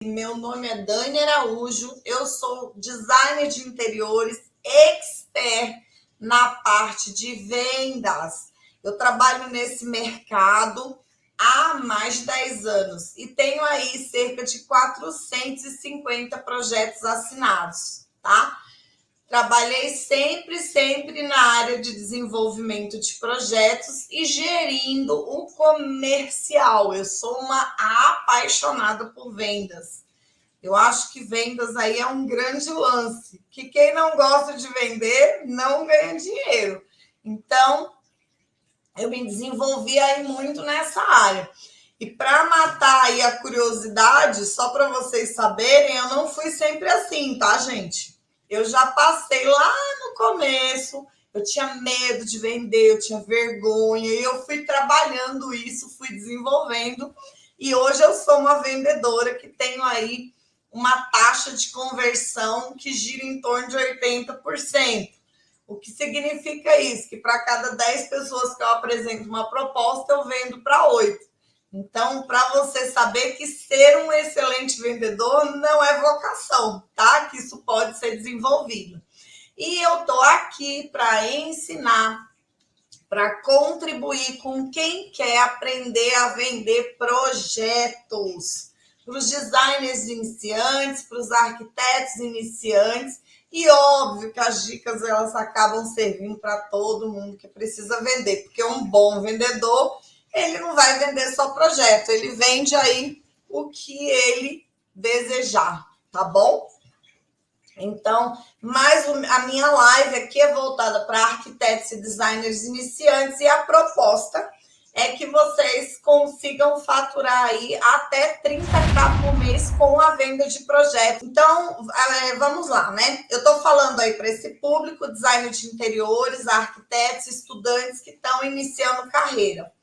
Meu nome é Dani Araújo, eu sou designer de interiores, expert na parte de vendas. Eu trabalho nesse mercado há mais de 10 anos e tenho aí cerca de 450 projetos assinados, tá? Trabalhei sempre na área de desenvolvimento de projetos e gerindo o comercial. Eu sou uma apaixonada por vendas. Eu acho que vendas aí é um grande lance, que quem não gosta de vender não ganha dinheiro. Então, eu me desenvolvi aí muito nessa área. E para matar aí a curiosidade, só para vocês saberem, eu não fui sempre assim, tá, gente? Eu já passei lá no começo, eu tinha medo de vender, eu tinha vergonha, e eu fui trabalhando isso, fui desenvolvendo, e hoje eu sou uma vendedora que tenho aí uma taxa de conversão que gira em torno de 80%. O que significa isso? Que para cada 10 pessoas que eu apresento uma proposta, eu vendo para 8. Então, para você saber que ser um excelente vendedor não é vocação, tá? Que isso pode ser desenvolvido. E eu tô aqui para ensinar, para contribuir com quem quer aprender a vender projetos, para os designers iniciantes, para os arquitetos iniciantes. E óbvio que as dicas elas acabam servindo para todo mundo que precisa vender, porque um bom vendedor ele não vai vender só projeto, ele vende aí o que ele desejar, tá bom? Então, a minha live aqui é voltada para arquitetos e designers iniciantes e a proposta é que vocês consigam faturar aí até 30k por mês com a venda de projetos. Então, vamos lá, né? Eu estou falando aí para esse público, designer de interiores, arquitetos, estudantes que estão iniciando carreira.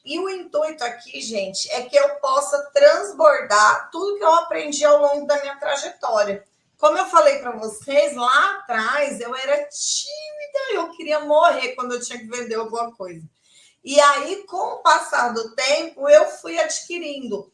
E o intuito aqui, gente, é que eu possa transbordar tudo que eu aprendi ao longo da minha trajetória. Como eu falei para vocês, lá atrás eu era tímida, eu queria morrer quando eu tinha que vender alguma coisa. E aí, com o passar do tempo, eu fui adquirindo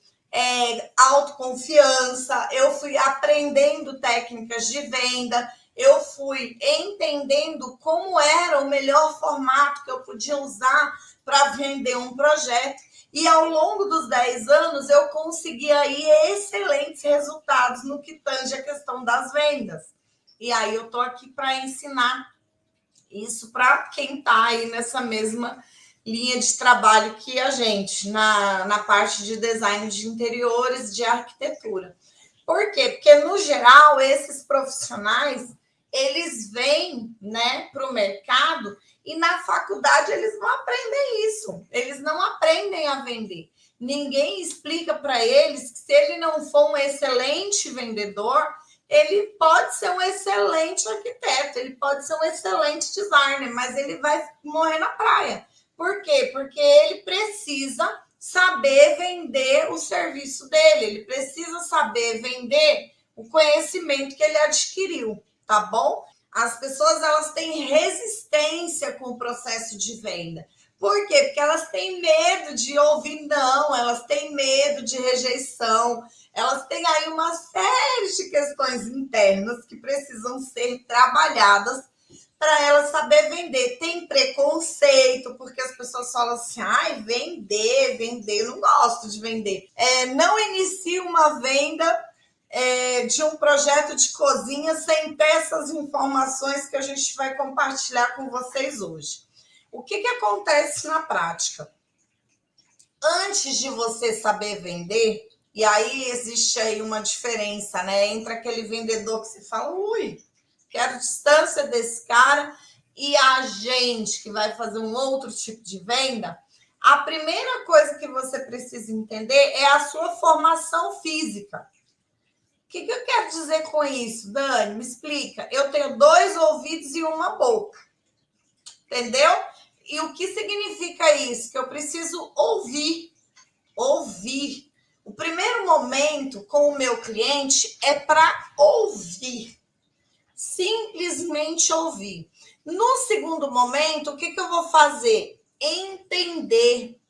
autoconfiança, eu fui aprendendo técnicas de venda, eu fui entendendo como era o melhor formato que eu podia usar para vender um projeto. E ao longo dos 10 anos, eu consegui aí excelentes resultados no que tange a questão das vendas. E aí eu estou aqui para ensinar isso para quem está aí nessa mesma linha de trabalho que a gente, na parte de design de interiores, de arquitetura. Por quê? Porque, no geral, esses profissionais, eles vêm, né, para o mercado e na faculdade eles não aprendem isso. Eles não aprendem a vender. Ninguém explica para eles que se ele não for um excelente vendedor, ele pode ser um excelente arquiteto, ele pode ser um excelente designer, mas ele vai morrer na praia. Por quê? Porque ele precisa saber vender o serviço dele, ele precisa saber vender o conhecimento que ele adquiriu, tá bom? As pessoas elas têm resistência com o processo de venda. Por quê? Porque elas têm medo de ouvir não, elas têm medo de rejeição, elas têm aí uma série de questões internas que precisam ser trabalhadas para ela saber vender. Tem preconceito, porque as pessoas falam assim, ai, vender, eu não gosto de vender. Não inicie uma venda de um projeto de cozinha sem ter essas informações que a gente vai compartilhar com vocês hoje. O que acontece na prática? Antes de você saber vender, e aí existe aí uma diferença, né, entre aquele vendedor que você fala, ui, quero distância desse cara, e a gente que vai fazer um outro tipo de venda, a primeira coisa que você precisa entender é a sua formação física. O que eu quero dizer com isso, Dani? Me explica. Eu tenho 2 ouvidos e uma boca. Entendeu? E o que significa isso? Que eu preciso ouvir. Ouvir. O primeiro momento com o meu cliente é para ouvir. Simplesmente ouvir. No segundo momento, o que eu vou fazer? Entender.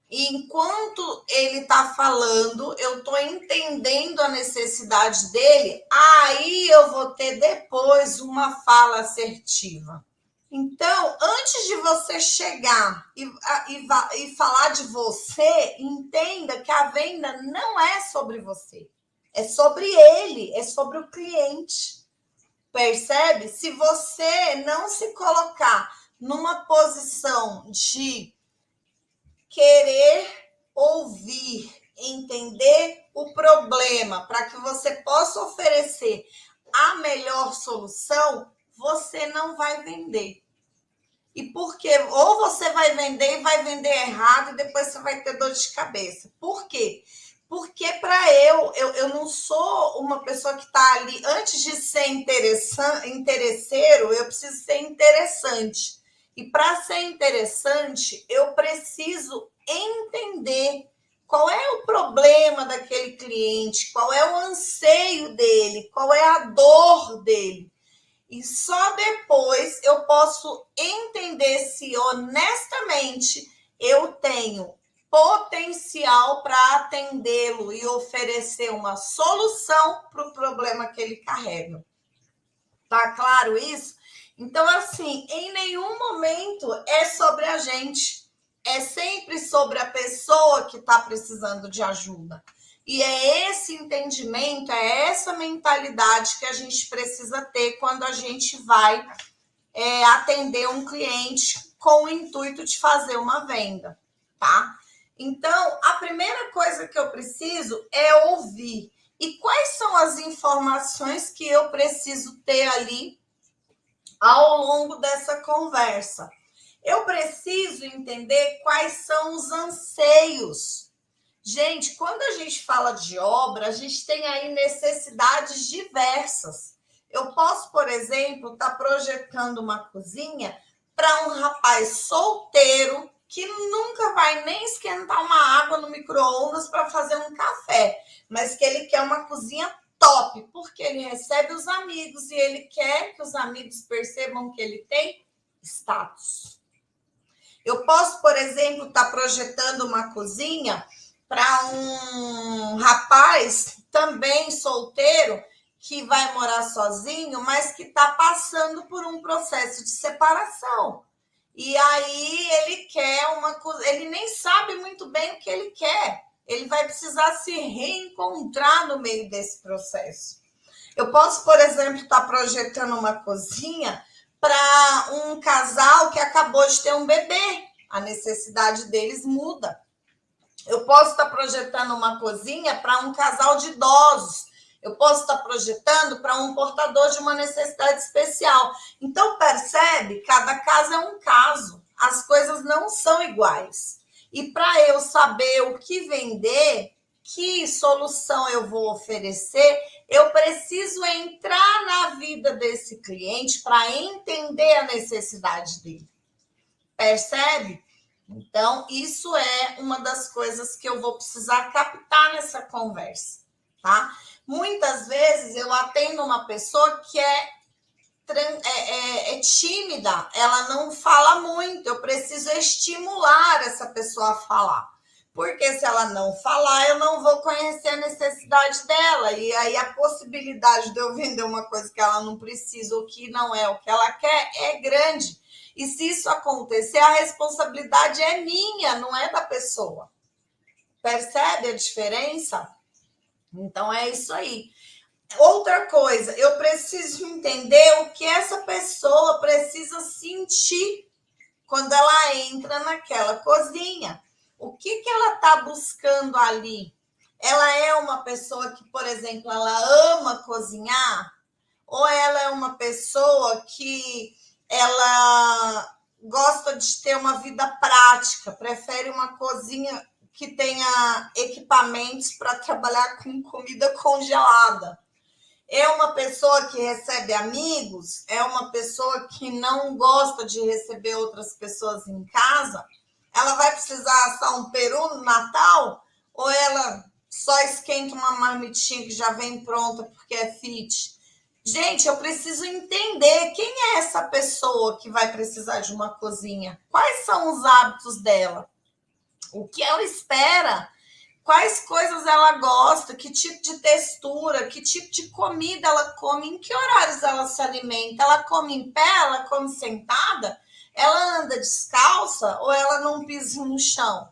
E enquanto ele está falando, eu estou entendendo a necessidade dele, aí eu vou ter depois uma fala assertiva. Então, antes de você chegar e falar de você, entenda que a venda não é sobre você. É sobre ele, é sobre o cliente. Percebe? Se você não se colocar numa posição de querer ouvir, entender o problema, para que você possa oferecer a melhor solução, você não vai vender. E por quê? Ou você vai vender e vai vender errado e depois você vai ter dor de cabeça. Por quê? Porque para eu não sou uma pessoa que está ali, antes de ser interesseiro, eu preciso ser interessante. E para ser interessante, eu preciso entender qual é o problema daquele cliente, qual é o anseio dele, qual é a dor dele. E só depois eu posso entender se honestamente eu tenho potencial para atendê-lo e oferecer uma solução para o problema que ele carrega. Tá claro isso? Então, assim, em nenhum momento é sobre a gente. É sempre sobre a pessoa que está precisando de ajuda. E é esse entendimento, é essa mentalidade que a gente precisa ter quando a gente vai atender um cliente com o intuito de fazer uma venda, tá? Então, a primeira coisa que eu preciso é ouvir. E quais são as informações que eu preciso ter ali ao longo dessa conversa? Eu preciso entender quais são os anseios. Gente, quando a gente fala de obra, a gente tem aí necessidades diversas. Eu posso, por exemplo, estar projetando uma cozinha para um rapaz solteiro que nunca vai nem esquentar uma água no micro-ondas para fazer um café, mas que ele quer uma cozinha top, porque ele recebe os amigos e ele quer que os amigos percebam que ele tem status. Eu posso, por exemplo, estar projetando uma cozinha para um rapaz também solteiro que vai morar sozinho, mas que está passando por um processo de separação. E aí ele quer uma coisa, ele nem sabe muito bem o que ele quer. Ele vai precisar se reencontrar no meio desse processo. Eu posso, por exemplo, estar projetando uma cozinha para um casal que acabou de ter um bebê. A necessidade deles muda. Eu posso estar projetando uma cozinha para um casal de idosos. Eu posso estar projetando para um portador de uma necessidade especial. Então, percebe? Cada caso é um caso. As coisas não são iguais. E para eu saber o que vender, que solução eu vou oferecer, eu preciso entrar na vida desse cliente para entender a necessidade dele. Percebe? Então, isso é uma das coisas que eu vou precisar captar nessa conversa, tá? Muitas vezes eu atendo uma pessoa que é tímida, ela não fala muito, eu preciso estimular essa pessoa a falar. Porque se ela não falar, eu não vou conhecer a necessidade dela. E aí a possibilidade de eu vender uma coisa que ela não precisa ou que não é o que ela quer é grande. E se isso acontecer, a responsabilidade é minha, não é da pessoa. Percebe a diferença? Então é isso aí. Outra coisa, eu preciso entender o que essa pessoa precisa sentir quando ela entra naquela cozinha. O que ela está buscando ali? Ela é uma pessoa que, por exemplo, ela ama cozinhar? Ou ela é uma pessoa que ela gosta de ter uma vida prática, prefere uma cozinha que tenha equipamentos para trabalhar com comida congelada? É uma pessoa que recebe amigos? É uma pessoa que não gosta de receber outras pessoas em casa? Ela vai precisar assar um peru no Natal? Ou ela só esquenta uma marmitinha que já vem pronta porque é fit? Gente, eu preciso entender quem é essa pessoa que vai precisar de uma cozinha. Quais são os hábitos dela? o que ela espera, quais coisas ela gosta, que tipo de textura, que tipo de comida ela come, em que horários ela se alimenta, ela come em pé, ela come sentada, ela anda descalça ou ela não pisa no chão?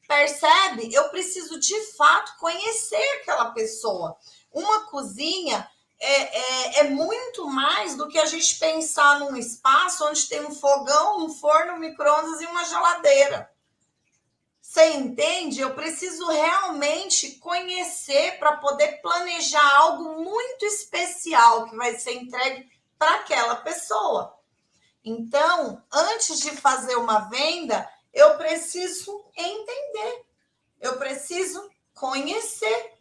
Percebe? Eu preciso de fato conhecer aquela pessoa. Uma cozinha é muito mais do que a gente pensar num espaço onde tem um fogão, um forno, um micro-ondas e uma geladeira. Você entende? Eu preciso realmente conhecer para poder planejar algo muito especial que vai ser entregue para aquela pessoa. Então, antes de fazer uma venda, eu preciso entender, eu preciso conhecer,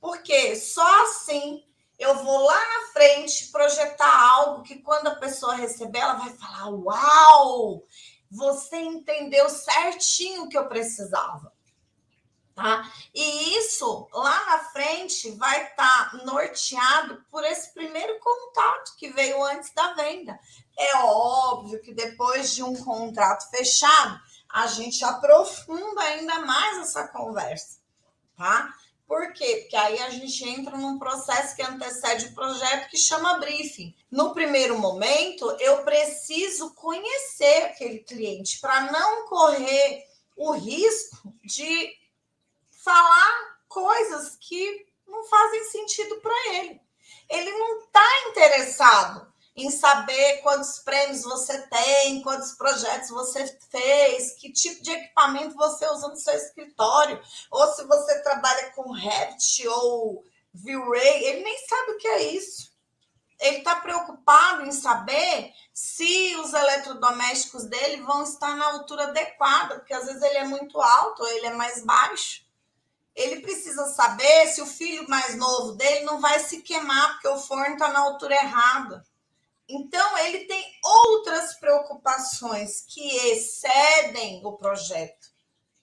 porque só assim eu vou lá na frente projetar algo que quando a pessoa receber, ela vai falar: uau, você entendeu certinho o que eu precisava. Tá? E isso lá na frente vai estar norteado por esse primeiro contato que veio antes da venda. É óbvio que depois de um contrato fechado, a gente aprofunda ainda mais essa conversa, tá? Por quê? Porque aí a gente entra num processo que antecede o projeto que chama briefing. No primeiro momento, eu preciso conhecer aquele cliente para não correr o risco de falar coisas que não fazem sentido para ele. Ele não está interessado em saber quantos prêmios você tem, quantos projetos você fez, que tipo de equipamento você usa no seu escritório, ou se você trabalha com Revit ou V-Ray, ele nem sabe o que é isso. Ele está preocupado em saber se os eletrodomésticos dele vão estar na altura adequada, porque às vezes ele é muito alto ou ele é mais baixo. Ele precisa saber se o filho mais novo dele não vai se queimar, porque o forno está na altura errada. Então, ele tem outras preocupações que excedem o projeto,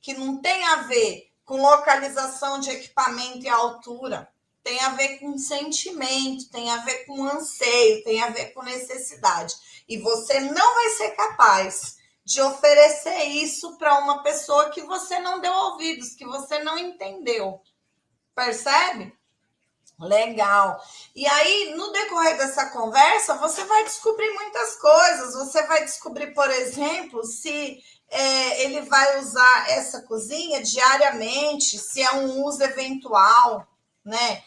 que não tem a ver com localização de equipamento e altura, tem a ver com sentimento, tem a ver com anseio, tem a ver com necessidade. E você não vai ser capaz de oferecer isso para uma pessoa que você não deu ouvidos, que você não entendeu. Percebe? Legal. E aí, no decorrer dessa conversa, você vai descobrir muitas coisas. Você vai descobrir, por exemplo, se ele vai usar essa cozinha diariamente, se é um uso eventual, né?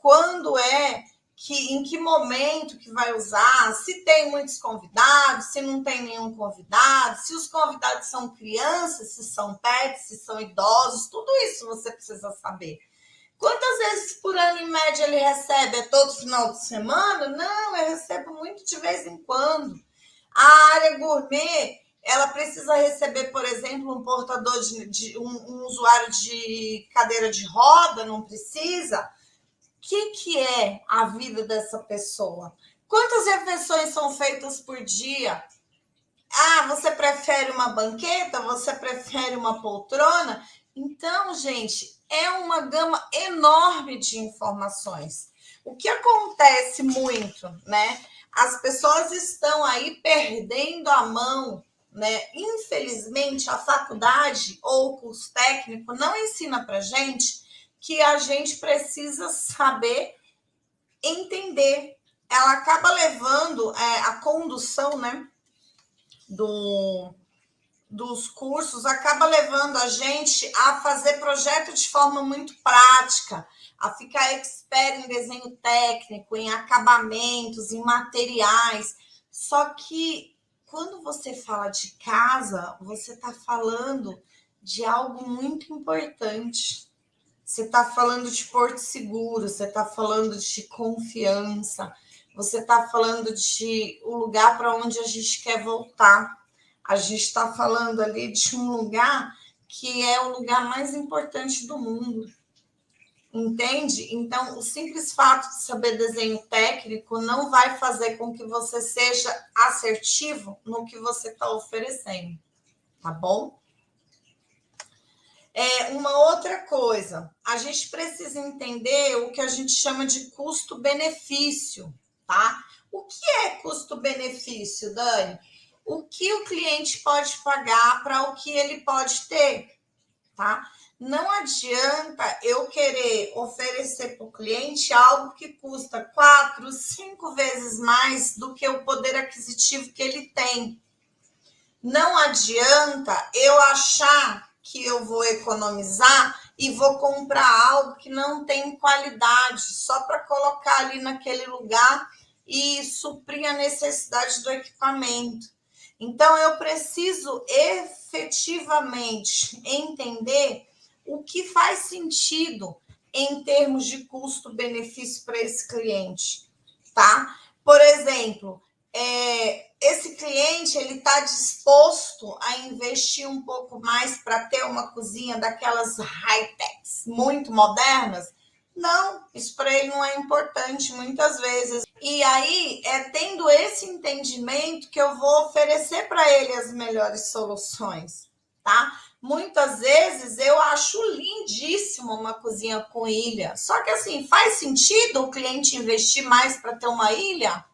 Quando em que momento que vai usar, se tem muitos convidados, se não tem nenhum convidado, se os convidados são crianças, se são pets, se são idosos, tudo isso você precisa saber. Quantas vezes por ano, em média, ele recebe? É todo final de semana? Não, eu recebo muito de vez em quando. A área gourmet, ela precisa receber, por exemplo, um portador um usuário de cadeira de roda, não precisa? O que é a vida dessa pessoa? Quantas refeições são feitas por dia? Ah, você prefere uma banqueta? Você prefere uma poltrona? Então, gente, é uma gama enorme de informações. O que acontece muito, né? As pessoas estão aí perdendo a mão, né? Infelizmente, a faculdade ou o curso técnico não ensina para gente que a gente precisa saber entender. Ela acaba levando a condução, né? Dos cursos acaba levando a gente a fazer projeto de forma muito prática, a ficar expert em desenho técnico, em acabamentos, em materiais. Só que quando você fala de casa, você está falando de algo muito importante. Você está falando de porto seguro, você está falando de confiança, você está falando de o lugar para onde a gente quer voltar. A gente está falando ali de um lugar que é o lugar mais importante do mundo. Entende? Então, o simples fato de saber desenho técnico não vai fazer com que você seja assertivo no que você está oferecendo. Tá bom? Uma outra coisa, a gente precisa entender o que a gente chama de custo-benefício, tá? O que é custo-benefício, Dani? o que o cliente pode pagar para o que ele pode ter, tá? Não adianta eu querer oferecer para o cliente algo que custa 4, 5 vezes mais do que o poder aquisitivo que ele tem. Não adianta eu achar que eu vou economizar e vou comprar algo que não tem qualidade, só para colocar ali naquele lugar e suprir a necessidade do equipamento. Então, eu preciso efetivamente entender o que faz sentido em termos de custo-benefício para esse cliente, tá? Por exemplo, esse cliente ele está disposto a investir um pouco mais para ter uma cozinha daquelas high-techs muito modernas? Não, isso para ele não é importante muitas vezes. E aí é tendo esse entendimento que eu vou oferecer para ele as melhores soluções, tá? Muitas vezes eu acho lindíssimo uma cozinha com ilha. Só que assim, faz sentido o cliente investir mais para ter uma ilha?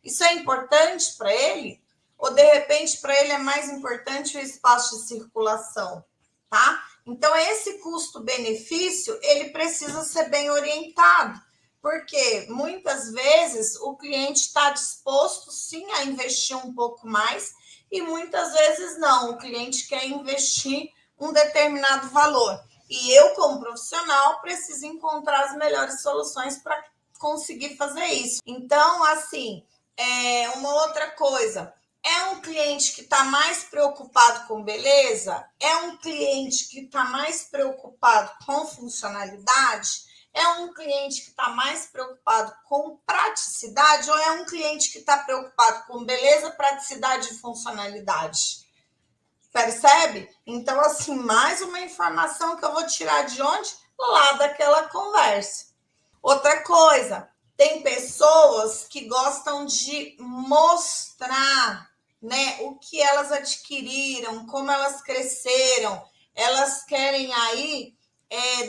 Isso é importante para ele? Ou de repente para ele é mais importante o espaço de circulação, tá? Então esse custo-benefício, ele precisa ser bem orientado, porque muitas vezes o cliente está disposto sim a investir um pouco mais e muitas vezes não, o cliente quer investir um determinado valor. E eu, como profissional, preciso encontrar as melhores soluções para conseguir fazer isso. Então, assim, uma outra coisa, é um cliente que está mais preocupado com beleza? É um cliente que está mais preocupado com funcionalidade? É um cliente que está mais preocupado com praticidade? Ou é um cliente que está preocupado com beleza, praticidade e funcionalidade? Percebe? Então, assim, mais uma informação que eu vou tirar de onde? Lá daquela conversa. Outra coisa, tem pessoas que gostam de mostrar, né, o que elas adquiriram, como elas cresceram. Elas querem aí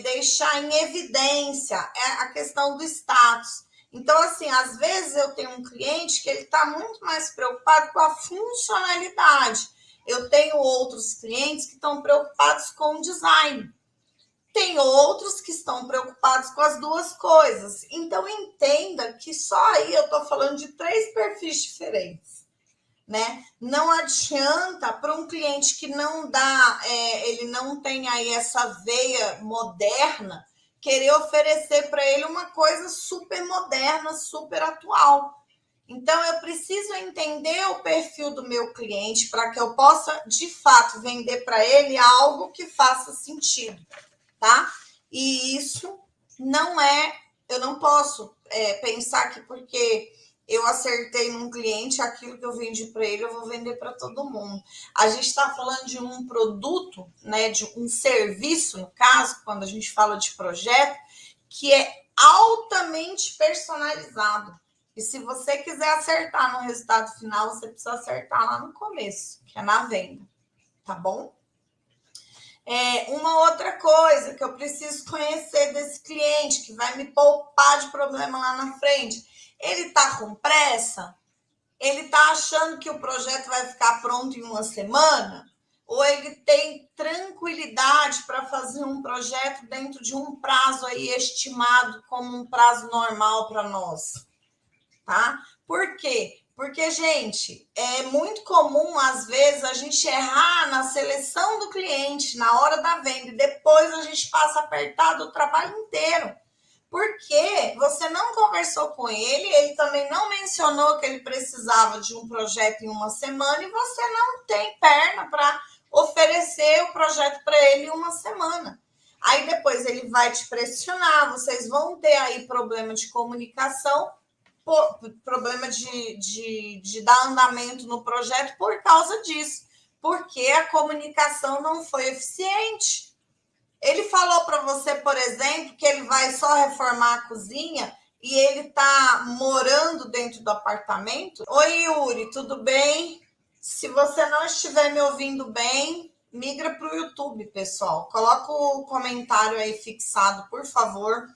deixar em evidência a questão do status. Então, assim, às vezes eu tenho um cliente que ele está muito mais preocupado com a funcionalidade. Eu tenho outros clientes que estão preocupados com o design. Tem outros que estão preocupados com as duas coisas. Então, entenda que só aí eu estou falando de 3 perfis diferentes, né? Não adianta para um cliente que não dá, ele não tem aí essa veia moderna, querer oferecer para ele uma coisa super moderna, super atual. Então, eu preciso entender o perfil do meu cliente para que eu possa, de fato, vender para ele algo que faça sentido, tá? E isso não eu não posso pensar que porque eu acertei num cliente, aquilo que eu vendi para ele, eu vou vender para todo mundo. A gente está falando de um produto, né, de um serviço, no caso, quando a gente fala de projeto, que é altamente personalizado. E se você quiser acertar no resultado final, você precisa acertar lá no começo, que é na venda, tá bom? Uma outra coisa que eu preciso conhecer desse cliente, que vai me poupar de problema lá na frente. Ele está com pressa? Ele está achando que o projeto vai ficar pronto em uma semana? Ou ele tem tranquilidade para fazer um projeto dentro de um prazo aí estimado como um prazo normal para nós? Tá? Por quê? Porque, gente, é muito comum, às vezes, a gente errar na seleção do cliente, na hora da venda, e depois a gente passa apertado o trabalho inteiro. Porque você não conversou com ele, ele também não mencionou que ele precisava de um projeto em uma semana, e você não tem perna para oferecer o projeto para ele em uma semana. Aí depois ele vai te pressionar, vocês vão ter aí problema de comunicação, problema de dar andamento no projeto por causa disso, porque a comunicação não foi eficiente. Ele falou para você, por exemplo, que ele vai só reformar a cozinha e ele está morando dentro do apartamento. Oi, Yuri, tudo bem? Se você não estiver me ouvindo bem, migra para o YouTube, pessoal. Coloca o comentário aí fixado, por favor.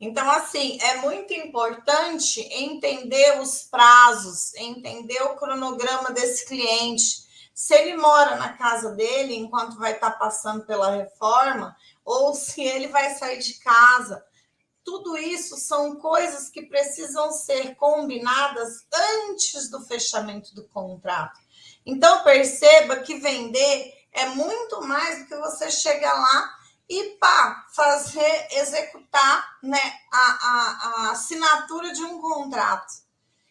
Então, assim, é muito importante entender os prazos, entender o cronograma desse cliente. Se ele mora na casa dele enquanto vai estar passando pela reforma, ou se ele vai sair de casa. Tudo isso são coisas que precisam ser combinadas antes do fechamento do contrato. Então, perceba que vender é muito mais do que você chegar lá e fazer, executar, né, a assinatura de um contrato.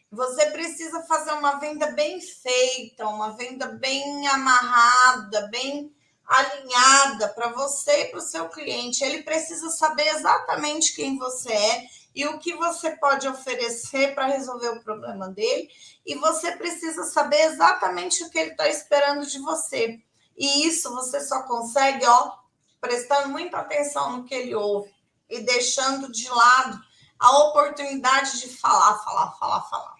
Você precisa fazer uma venda bem feita, uma venda bem amarrada, bem alinhada para você e para o seu cliente. Ele precisa saber exatamente quem você é e o que você pode oferecer para resolver o problema dele. E você precisa saber exatamente o que ele está esperando de você. E isso você só consegue, prestando muita atenção no que ele ouve e deixando de lado a oportunidade de falar, falar, falar, falar.